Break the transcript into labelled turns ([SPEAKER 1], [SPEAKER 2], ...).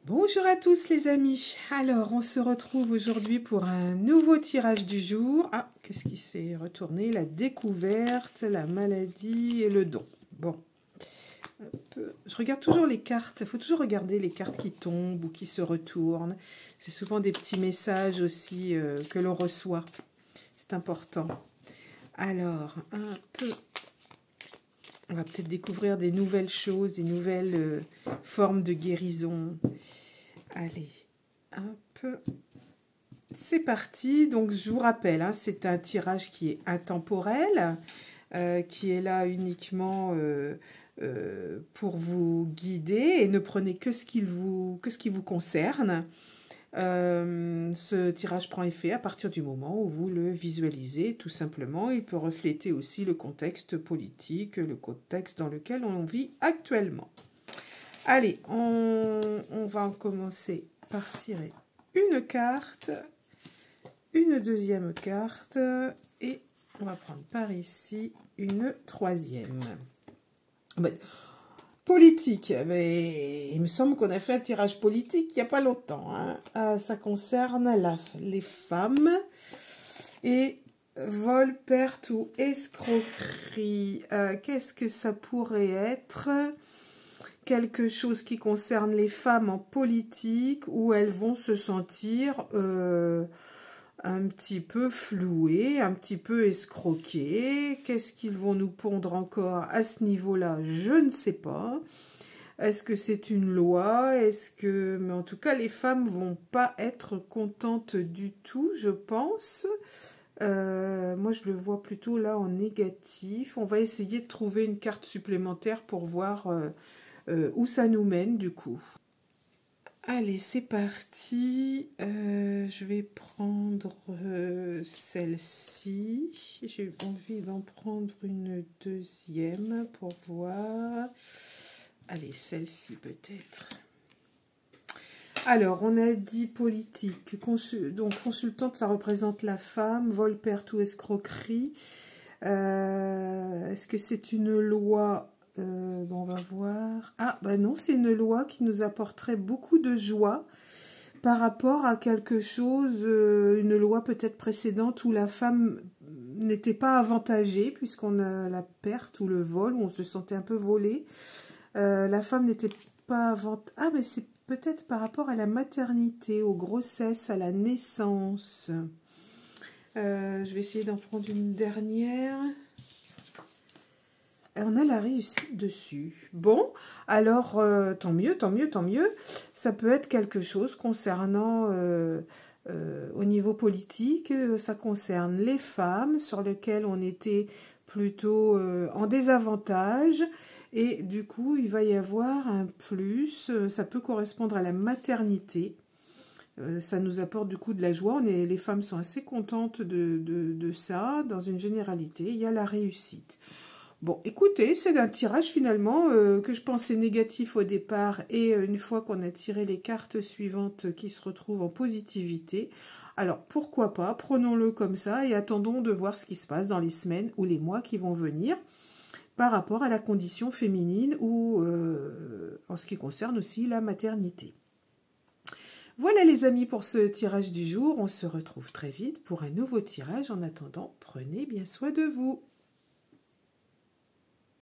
[SPEAKER 1] Bonjour à tous les amis. Alors, on se retrouve aujourd'hui pour un nouveau tirage du jour. Ah, qu'est-ce qui s'est retourné? La découverte, la maladie et le don. Bon, je regarde toujours les cartes. Il faut toujours regarder les cartes qui tombent ou qui se retournent. C'est souvent des petits messages aussi que l'on reçoit. C'est important. Alors, un peu... On va peut-être découvrir des nouvelles choses, des nouvelles formes de guérison. Allez, un peu. C'est parti. Donc, je vous rappelle, hein, c'est un tirage qui est intemporel, qui est là uniquement pour vous guider et ne prenez que ce qui vous concerne. Ce tirage prend effet à partir du moment où vous le visualisez, tout simplement. Il peut refléter aussi le contexte politique, le contexte dans lequel on vit actuellement. Allez, on va en commencer par tirer une carte, une deuxième carte, et on va prendre par ici une troisième. Politique, mais il me semble qu'on a fait un tirage politique il n'y a pas longtemps. Hein. Ça concerne les femmes et vol, perte ou escroquerie. Qu'est-ce que ça pourrait être? Quelque chose qui concerne les femmes en politique où elles vont se sentir un petit peu flouées, un petit peu escroquées. Qu'est-ce qu'ils vont nous pondre encore à ce niveau-là? Je ne sais pas. Est-ce que c'est une loi? Mais en tout cas, les femmes vont pas être contentes du tout, je pense. Moi, je le vois plutôt là en négatif. On va essayer de trouver une carte supplémentaire pour voir où ça nous mène, du coup. Allez, c'est parti. Je vais prendre celle-ci. J'ai envie d'en prendre une deuxième pour voir. Allez, celle-ci peut-être. Alors, on a dit politique. Donc, consultante, ça représente la femme. Vol, perte ou escroquerie. Est-ce que c'est une loi? Bon, on va voir. Ah, bah non, c'est une loi qui nous apporterait beaucoup de joie par rapport à quelque chose, une loi peut-être précédente où la femme n'était pas avantagée, puisqu'on a la perte ou le vol, où on se sentait un peu volé. La femme n'était pas avantagée. Ah, mais c'est peut-être par rapport à la maternité, aux grossesses, à la naissance. Je vais essayer d'en prendre une dernière. On a la réussite dessus. Bon, alors, tant mieux, tant mieux, tant mieux. Ça peut être quelque chose concernant, au niveau politique, ça concerne les femmes sur lesquelles on était plutôt en désavantage. Et du coup, il va y avoir un plus. Ça peut correspondre à la maternité. Ça nous apporte du coup de la joie. Les femmes sont assez contentes de ça. Dans une généralité, il y a la réussite. Bon, écoutez, c'est un tirage finalement que je pensais négatif au départ et une fois qu'on a tiré les cartes suivantes qui se retrouvent en positivité, alors pourquoi pas, prenons-le comme ça et attendons de voir ce qui se passe dans les semaines ou les mois qui vont venir par rapport à la condition féminine ou en ce qui concerne aussi la maternité. Voilà les amis pour ce tirage du jour, on se retrouve très vite pour un nouveau tirage. En attendant, prenez bien soin de vous.